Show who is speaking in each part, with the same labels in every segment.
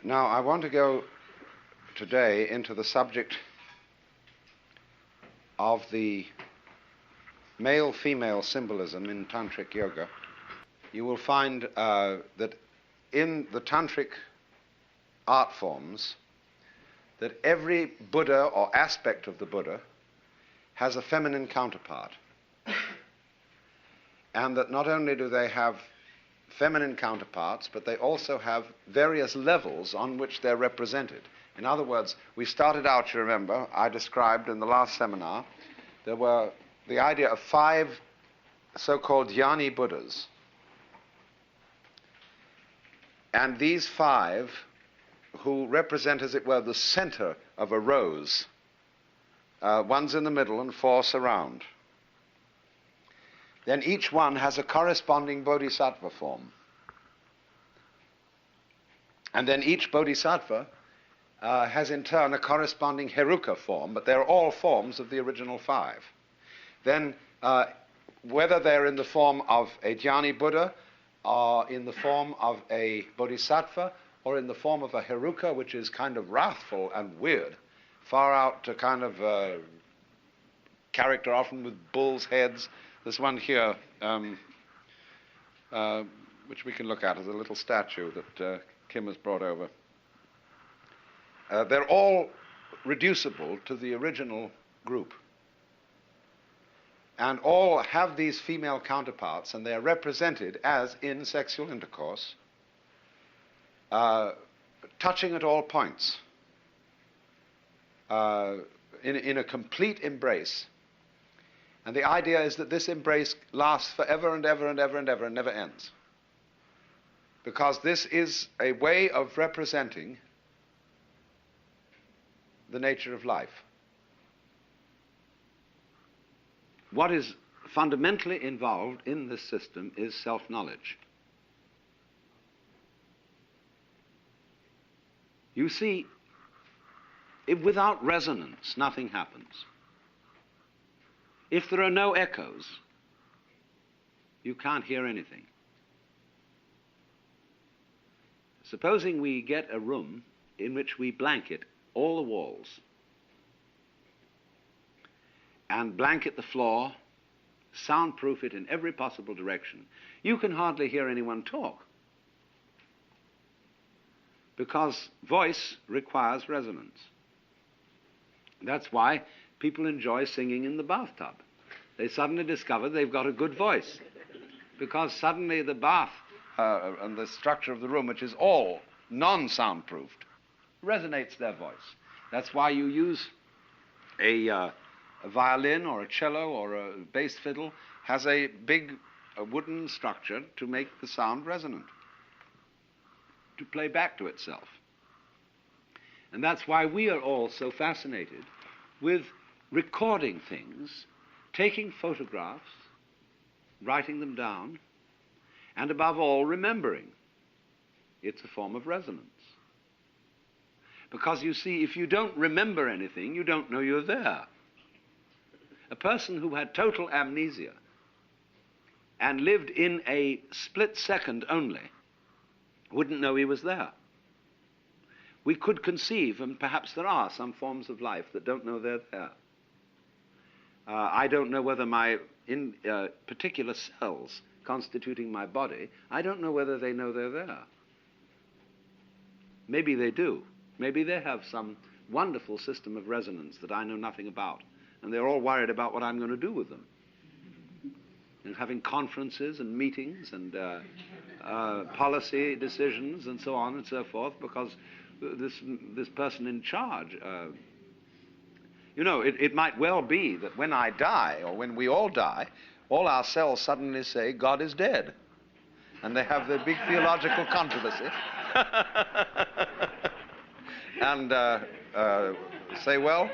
Speaker 1: Now, I want to go today into the subject of the male-female symbolism in Tantric Yoga. You will find that in the Tantric art forms, that every Buddha or aspect of the Buddha has a feminine counterpart. And that not only do they have feminine counterparts, but they also have various levels on which they're represented. In other words, we started out, you remember, I described in the last seminar, there were the idea of 5 so-called jnani Buddhas. And these 5, who represent, as it were, the center of a rose, one's in the middle and 4 surround. Then each one has a corresponding bodhisattva form. And then each bodhisattva has in turn a corresponding heruka form, but they're all forms of the original 5. Then whether they're in the form of a jnani Buddha, or in the form of a bodhisattva, or in the form of a heruka, which is kind of wrathful and weird, far out to kind of character, often with bull's heads. There's one here, which we can look at as a little statue that Kim has brought over. They're all reducible to the original group. And all have these female counterparts, and they are represented as in sexual intercourse, touching at all points, in a complete embrace. And the idea is that this embrace lasts forever and ever and ever and ever and never ends. Because this is a way of representing the nature of life. What is fundamentally involved in this system is self-knowledge. You see, without resonance, nothing happens. If there are no echoes, you can't hear anything. Supposing we get a room in which we blanket all the walls and blanket the floor, soundproof it in every possible direction, you can hardly hear anyone talk, because voice requires resonance. That's why people enjoy singing in the bathtub. They suddenly discover they've got a good voice, because suddenly the bath and the structure of the room, which is all non-soundproofed, resonates their voice. That's why you use a violin or a cello or a bass fiddle has a big wooden structure to make the sound resonant, to play back to itself. And that's why we are all so fascinated with recording things, taking photographs, writing them down, and above all, remembering. It's a form of resonance. Because you see, if you don't remember anything, you don't know you're there. A person who had total amnesia and lived in a split second only wouldn't know he was there. We could conceive, and perhaps there are some forms of life that don't know they're there. I don't know whether my particular cells constituting my body, I don't know whether they know they're there. Maybe they do. Maybe they have some wonderful system of resonance that I know nothing about, and they're all worried about what I'm going to do with them. And having conferences and meetings and policy decisions and so on and so forth, because this person in charge, you know, it might well be that when I die, or when we all die, all our cells suddenly say, God is dead. And they have their big theological controversy. And say, well,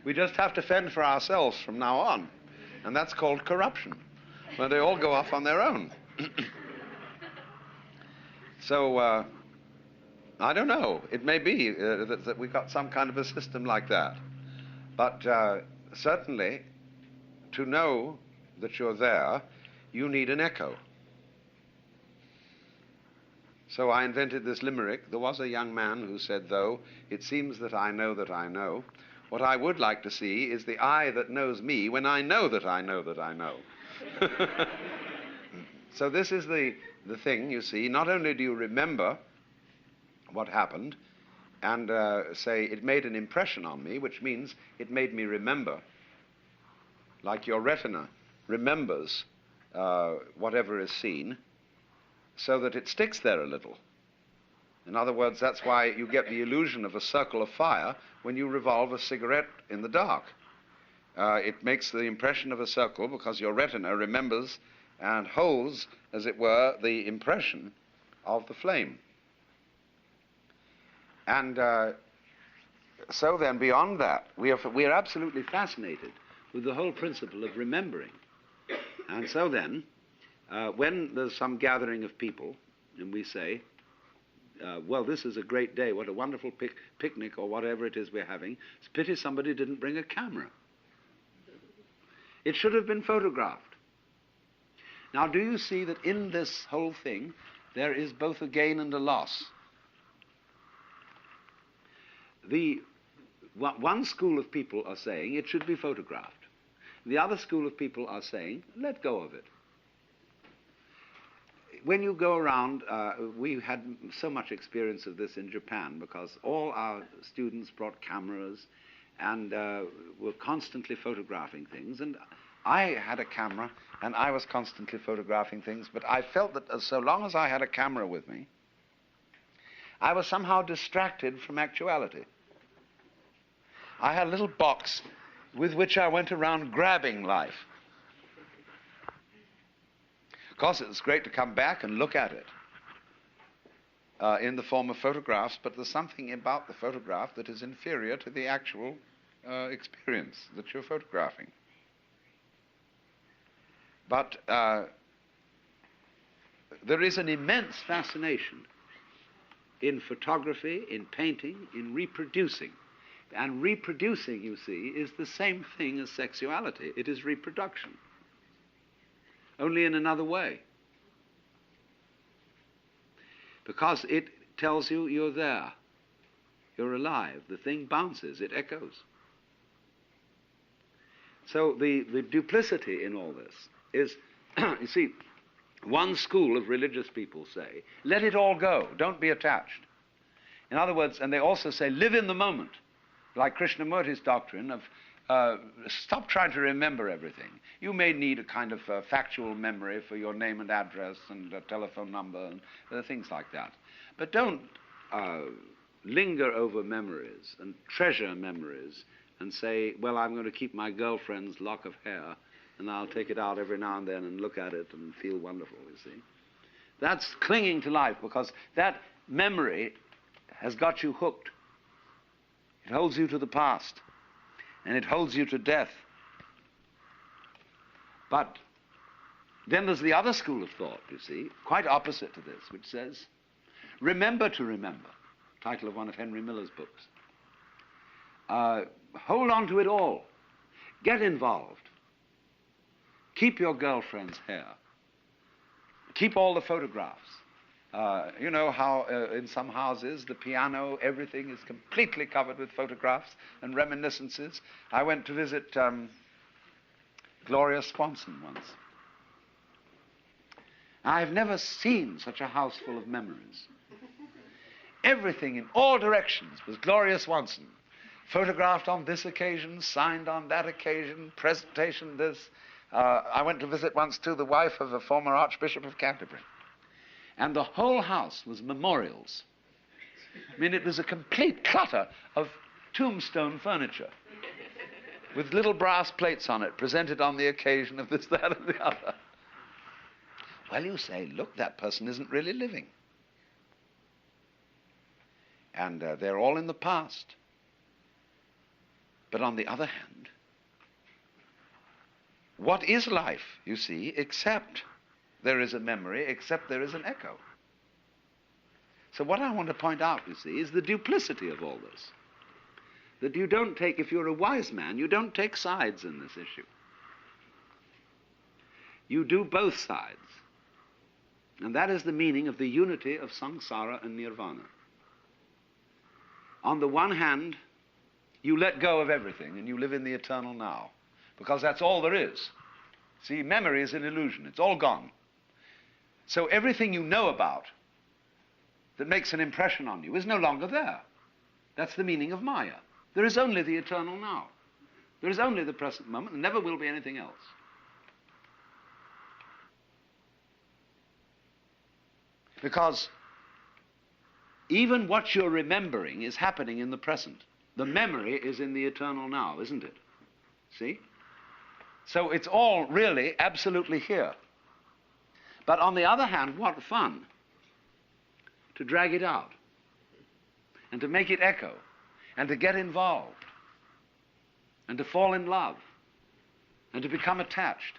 Speaker 1: we just have to fend for ourselves from now on. And that's called corruption, where they all go off on their own. So, I don't know. It may be that we've got some kind of a system like that. But certainly, to know that you're there, you need an echo. So I invented this limerick. There was a young man who said, though, it seems that I know, what I would like to see is the eye that knows me when I know that I know that I know. So this is the thing, you see. Not only do you remember what happened and say it made an impression on me, which means it made me remember, like your retina remembers whatever is seen, so that it sticks there a little. In other words, that's why you get the illusion of a circle of fire when you revolve a cigarette in the dark. It makes the impression of a circle because your retina remembers and holds, as it were, the impression of the flame. And so then, beyond that, we are absolutely fascinated with the whole principle of remembering. And so then, when there's some gathering of people, and we say, well, this is a great day, what a wonderful picnic or whatever it is we're having, it's a pity somebody didn't bring a camera. It should have been photographed. Now, do you see that in this whole thing, there is both a gain and a loss? One school of people are saying it should be photographed. The other school of people are saying, let go of it. When you go around, we had so much experience of this in Japan because all our students brought cameras and were constantly photographing things. And I had a camera and I was constantly photographing things, but I felt that so long as I had a camera with me, I was somehow distracted from actuality. I had a little box with which I went around grabbing life. Of course, it's great to come back and look at it in the form of photographs, but there's something about the photograph that is inferior to the actual experience that you're photographing. But there is an immense fascination in photography, in painting, in reproducing. And reproducing, you see, is the same thing as sexuality. It is reproduction, only in another way. Because it tells you you're there, you're alive, the thing bounces, it echoes. So the duplicity in all this is, you see, one school of religious people say, let it all go, don't be attached. In other words, and they also say, live in the moment. Like Krishnamurti's doctrine of stop trying to remember everything. You may need a kind of factual memory for your name and address and a telephone number and things like that. But don't linger over memories and treasure memories and say, well, I'm going to keep my girlfriend's lock of hair and I'll take it out every now and then and look at it and feel wonderful, you see. That's clinging to life because that memory has got you hooked. It holds you to the past, and it holds you to death. But then there's the other school of thought, you see, quite opposite to this, which says, remember to remember, title of one of Henry Miller's books. Hold on to it all. Get involved. Keep your girlfriend's hair. Keep all the photographs. You know how in some houses, the piano, everything is completely covered with photographs and reminiscences. I went to visit Gloria Swanson once. I've never seen such a house full of memories. Everything in all directions was Gloria Swanson. Photographed on this occasion, signed on that occasion, presentation this. I went to visit once too the wife of a former Archbishop of Canterbury. And the whole house was memorials. I mean, it was a complete clutter of tombstone furniture with little brass plates on it, presented on the occasion of this, that, and the other. Well, you say, look, that person isn't really living. And they're all in the past. But on the other hand, what is life, you see, except there is a memory, except there is an echo. So what I want to point out, you see, is the duplicity of all this. That you don't take, if you're a wise man, you don't take sides in this issue. You do both sides. And that is the meaning of the unity of samsara and nirvana. On the one hand, you let go of everything and you live in the eternal now, because that's all there is. See, memory is an illusion. It's all gone. So everything you know about that makes an impression on you is no longer there. That's the meaning of Maya. There is only the eternal now. There is only the present moment, and never will be anything else. Because even what you're remembering is happening in the present. The memory is in the eternal now, isn't it? See? So it's all really absolutely here. But on the other hand, what fun to drag it out and to make it echo and to get involved and to fall in love and to become attached.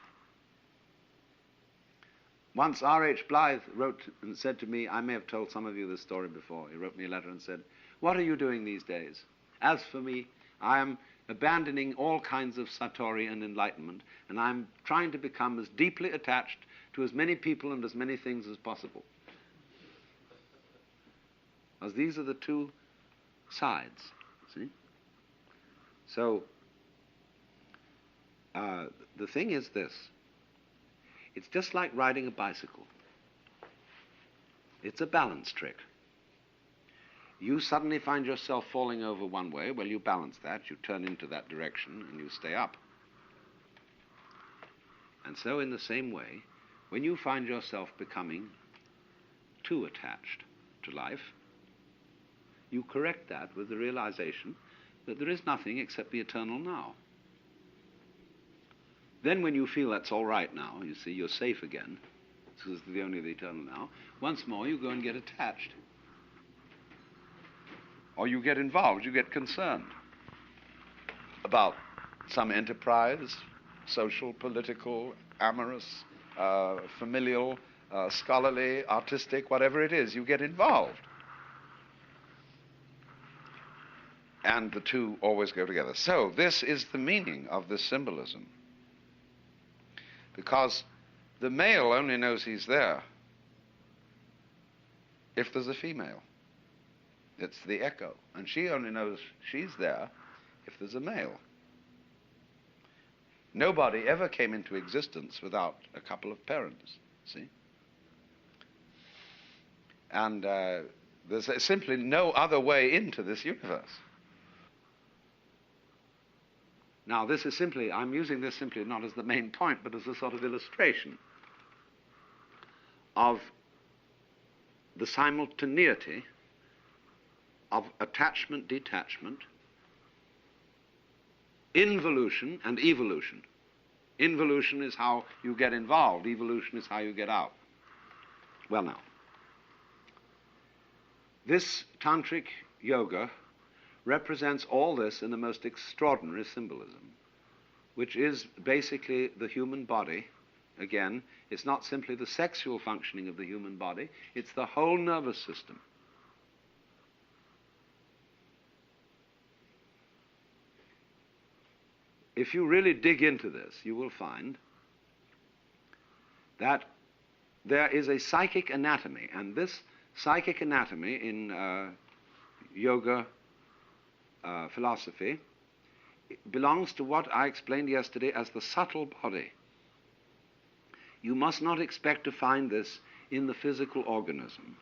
Speaker 1: Once R.H. Blythe wrote and said to me, I may have told some of you this story before, he wrote me a letter and said, what are you doing these days? As for me, I am abandoning all kinds of satori and enlightenment, and I'm trying to become as deeply attached to as many people and as many things as possible. Because these are the two sides, see? So, the thing is this. It's just like riding a bicycle. It's a balance trick. You suddenly find yourself falling over one way, well, you balance that, you turn into that direction, and you stay up. And so in the same way, when you find yourself becoming too attached to life, you correct that with the realization that there is nothing except the eternal now. Then when you feel that's all right now, you see, you're safe again, this is only the eternal now, once more you go and get attached. Or you get involved, you get concerned about some enterprise, social, political, amorous, familial, scholarly, artistic, whatever it is, you get involved. And the two always go together. So this is the meaning of this symbolism. Because the male only knows he's there if there's a female. It's the echo. And she only knows she's there if there's a male. Nobody ever came into existence without a couple of parents, see? And there's simply no other way into this universe. Now, this is simply, I'm using this simply not as the main point, but as a sort of illustration of the simultaneity of attachment, detachment, involution, and evolution. Involution is how you get involved. Evolution is how you get out. Well, now, this tantric yoga represents all this in the most extraordinary symbolism, which is basically the human body. Again, it's not simply the sexual functioning of the human body, it's the whole nervous system. If you really dig into this, you will find that there is a psychic anatomy, and this psychic anatomy in yoga philosophy belongs to what I explained yesterday as the subtle body. You must not expect to find this in the physical organism,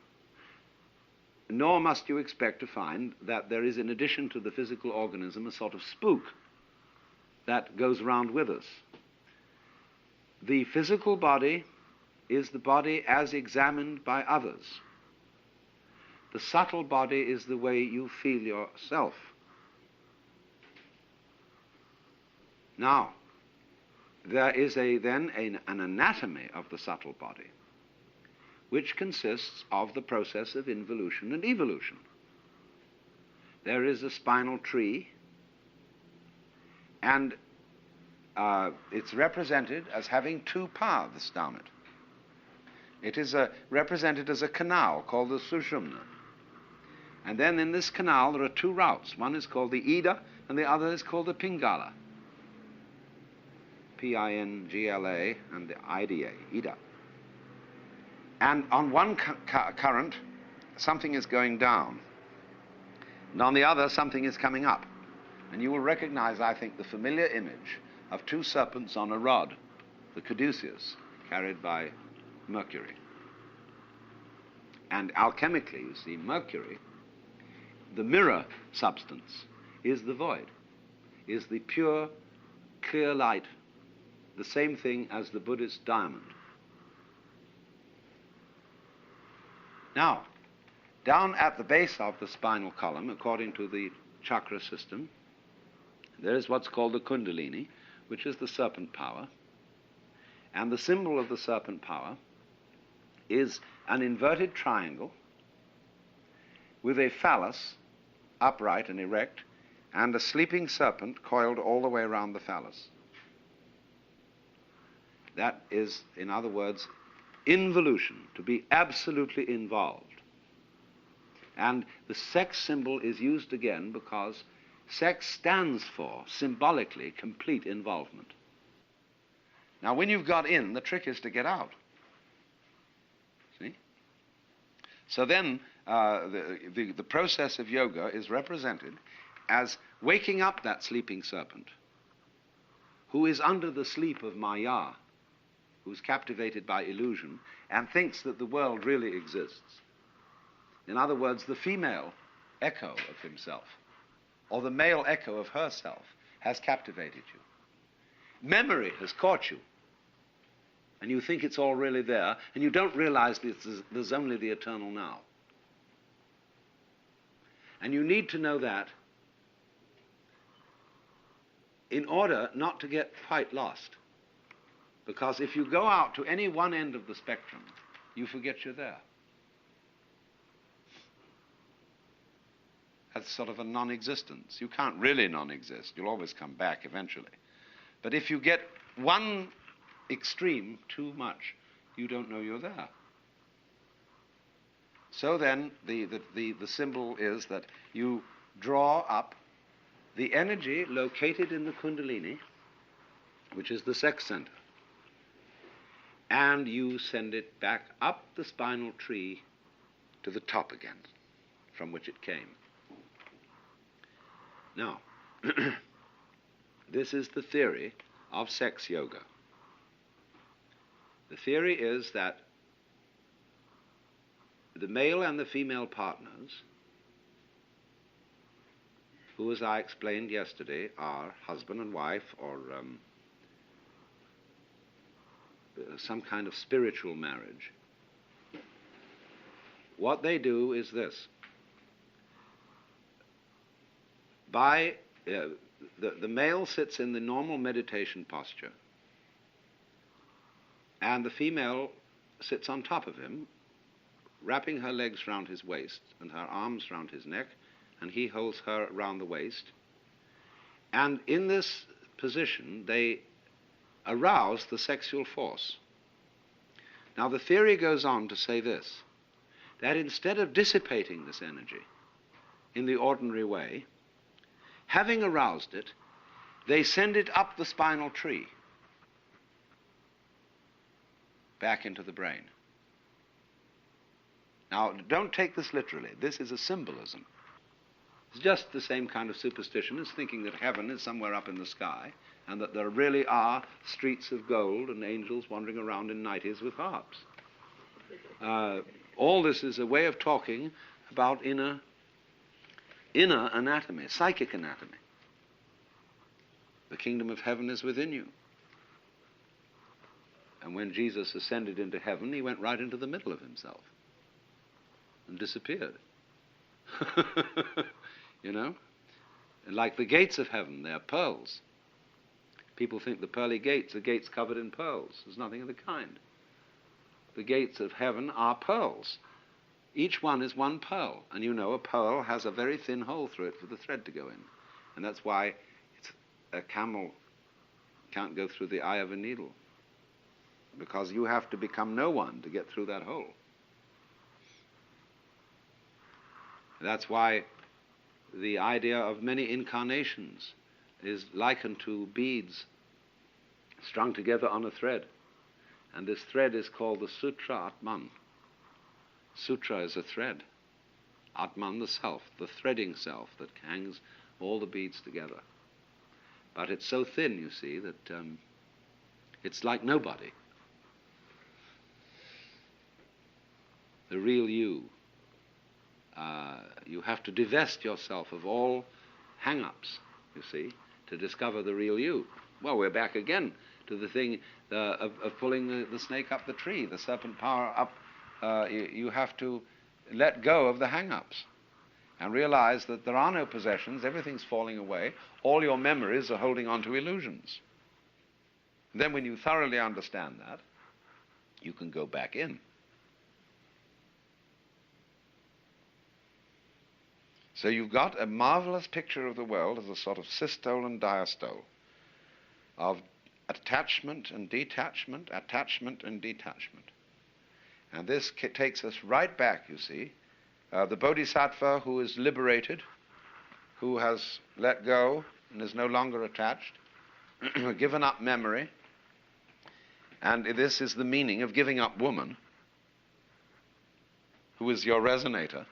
Speaker 1: nor must you expect to find that there is, in addition to the physical organism, a sort of spook that goes around with us. The physical body is the body as examined by others. The subtle body is the way you feel yourself. Now, there is then an anatomy of the subtle body, which consists of the process of involution and evolution. There is a spinal tree, and it's represented as having two paths down it. It is represented as a canal called the Sushumna. And then in this canal there are two routes. One is called the Ida, and the other is called the Pingala. Pingla and the Ida, Ida. And on one current, something is going down. And on the other, something is coming up. And you will recognize, I think, the familiar image of two serpents on a rod, the caduceus, carried by Mercury. And alchemically, you see, Mercury, the mirror substance, is the void, is the pure, clear light, the same thing as the Buddhist diamond. Now, down at the base of the spinal column, according to the chakra system, there is what's called the Kundalini, which is the serpent power. And the symbol of the serpent power is an inverted triangle with a phallus upright and erect, and a sleeping serpent coiled all the way around the phallus. That is, in other words, involution, to be absolutely involved. And the sex symbol is used again because sex stands for, symbolically, complete involvement. Now, when you've got in, the trick is to get out. See? So then, the process of yoga is represented as waking up that sleeping serpent, who is under the sleep of Maya, who's captivated by illusion, and thinks that the world really exists. In other words, the female echo of himself, or the male echo of herself, has captivated you. Memory has caught you, and you think it's all really there, and you don't realize that there's only the eternal now. And you need to know that in order not to get quite lost. Because if you go out to any one end of the spectrum, you forget you're there. That's sort of a non-existence. You can't really non-exist. You'll always come back eventually. But if you get one extreme too much, you don't know you're there. So then, the symbol is that you draw up the energy located in the Kundalini, which is the sex center, and you send it back up the spinal tree to the top again, from which it came. Now, this is the theory of sex yoga. The theory is that the male and the female partners, who, as I explained yesterday, are husband and wife, or some kind of spiritual marriage, what they do is this. The male sits in the normal meditation posture, and the female sits on top of him, wrapping her legs round his waist and her arms round his neck, and he holds her round the waist. And in this position, they arouse the sexual force. Now, the theory goes on to say this, that instead of dissipating this energy in the ordinary way, having aroused it, they send it up the spinal tree, back into the brain. Now, don't take this literally. This is a symbolism. It's just the same kind of superstition as thinking that heaven is somewhere up in the sky, and that there really are streets of gold and angels wandering around in nighties with harps. All this is a way of talking about inner anatomy, psychic anatomy. The kingdom of heaven is within you. And when Jesus ascended into heaven, he went right into the middle of himself and disappeared. You know? And like the gates of heaven, they are pearls. People think the pearly gates are gates covered in pearls. There's nothing of the kind. The gates of heaven are pearls. Each one is one pearl. And you know, a pearl has a very thin hole through it for the thread to go in. And that's why a camel can't go through the eye of a needle. Because you have to become no one to get through that hole. That's why the idea of many incarnations is likened to beads strung together on a thread. And this thread is called the Sutra Atman, Sutra is a thread. Atman, the self, the threading self that hangs all the beads together. But it's so thin, you see, that it's like nobody. The real you. You have to divest yourself of all hang-ups, you see, to discover the real you. Well, we're back again to the thing of pulling the snake up the tree, the serpent power up. You have to let go of the hang-ups and realize that there are no possessions, everything's falling away, all your memories are holding on to illusions. And then when you thoroughly understand that, you can go back in. So you've got a marvelous picture of the world as a sort of systole and diastole, of attachment and detachment, attachment and detachment. And this takes us right back, you see. The bodhisattva who is liberated, who has let go and is no longer attached, given up memory, and this is the meaning of giving up woman, who is your resonator.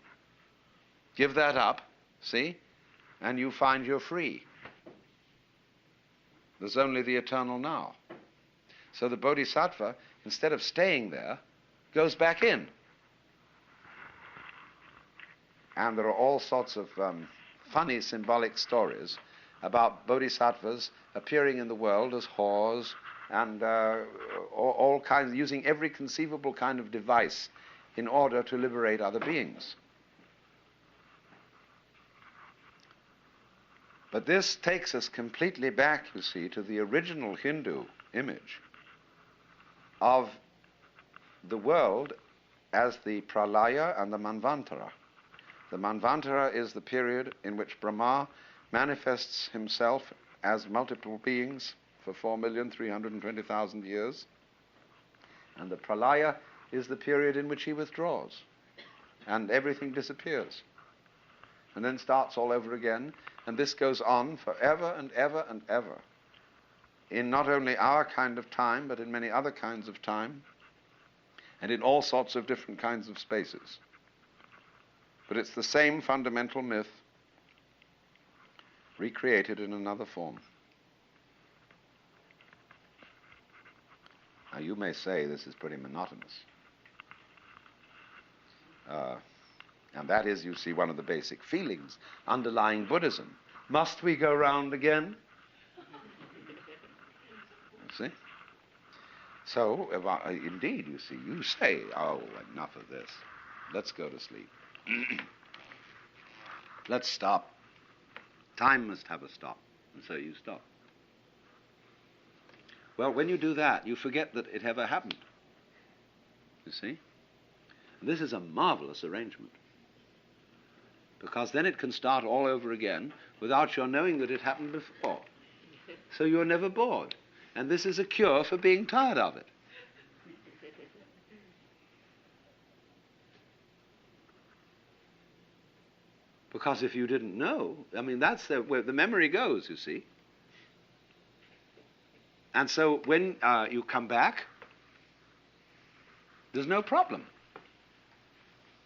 Speaker 1: Give that up, see, and you find you're free. There's only the eternal now. So the bodhisattva, instead of staying there, goes back in. And there are all sorts of funny symbolic stories about bodhisattvas appearing in the world as whores and all kinds, using every conceivable kind of device in order to liberate other beings. But this takes us completely back, you see, to the original Hindu image of the world as the pralaya and the manvantara. The manvantara is the period in which Brahma manifests himself as multiple beings for 4,320,000 years. And the pralaya is the period in which he withdraws and everything disappears. And then starts all over again. And this goes on forever and ever and ever, in not only our kind of time, but in many other kinds of time, and in all sorts of different kinds of spaces. But it's the same fundamental myth, recreated in another form. Now you may say this is pretty monotonous. And that is, you see, one of the basic feelings underlying Buddhism. Must we go round again? You see? So, indeed, you see, you say, oh, enough of this. Let's go to sleep. Let's stop. Time must have a stop. And so you stop. Well, when you do that, you forget that it ever happened. You see? And this is a marvelous arrangement. Because then it can start all over again without your knowing that it happened before. So you're never bored. And this is a cure for being tired of it. Because if you didn't know, I mean, that's where the memory goes, you see. And so when you come back, there's no problem.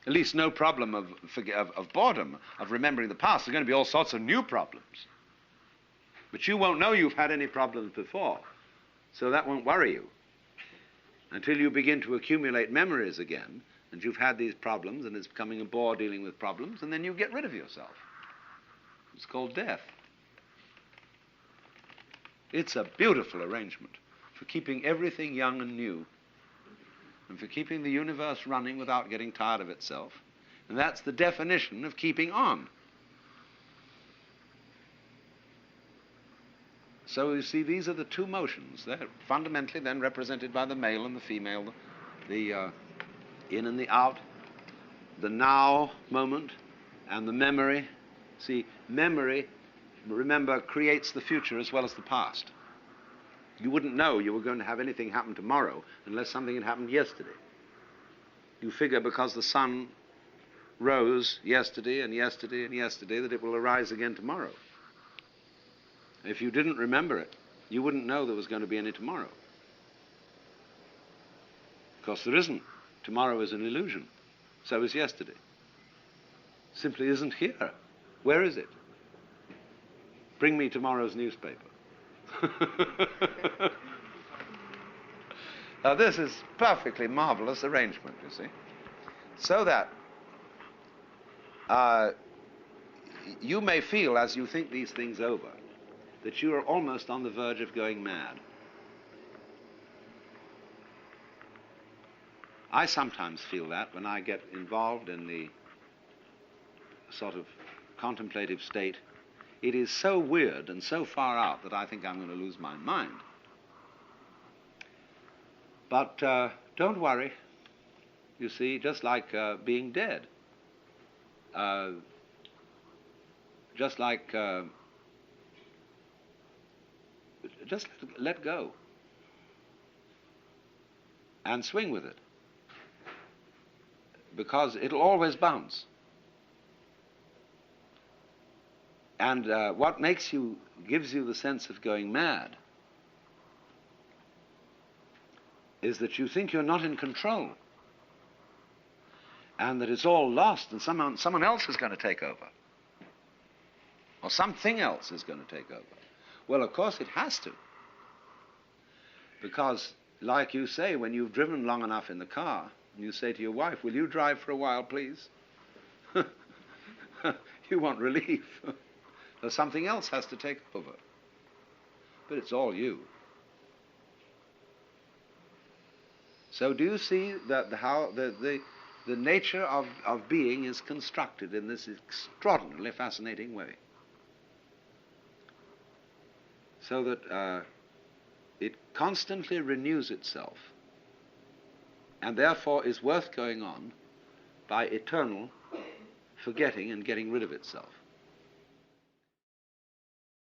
Speaker 1: At least no problem of boredom, of remembering the past. There's going to be all sorts of new problems. But you won't know you've had any problems before. So that won't worry you. Until you begin to accumulate memories again, and you've had these problems, and it's becoming a bore dealing with problems, and then you get rid of yourself. It's called death. It's a beautiful arrangement for keeping everything young and new, and for keeping the universe running without getting tired of itself. And that's the definition of keeping on. So you see, these are the two motions. They're fundamentally then represented by the male and the female, the in and the out, the now moment, and the memory. See, memory, remember, creates the future as well as the past. You wouldn't know you were going to have anything happen tomorrow unless something had happened yesterday. You figure because the sun rose yesterday and yesterday and yesterday that it will arise again tomorrow. If you didn't remember it, you wouldn't know there was going to be any tomorrow. Because there isn't. Tomorrow is an illusion. So is yesterday. Simply isn't here. Where is it? Bring me tomorrow's newspaper. Now this is perfectly marvelous arrangement, you see. So that you may feel, as you think these things over, that you are almost on the verge of going mad. I sometimes feel that when I get involved in the sort of contemplative state. It is so weird and so far out that I think I'm going to lose my mind. But don't worry. You see, just like being dead. Just like... just let go. And swing with it. Because it'll always bounce. And what gives you the sense of going mad is that you think you're not in control and that it's all lost and someone else is going to take over. Or something else is going to take over. Well, of course it has to. Because, like you say, when you've driven long enough in the car, you say to your wife, will you drive for a while, please? You want relief. So something else has to take over. But it's all you. So do you see that how the nature of being is constructed in this extraordinarily fascinating way? So that it constantly renews itself and therefore is worth going on by eternal forgetting and getting rid of itself.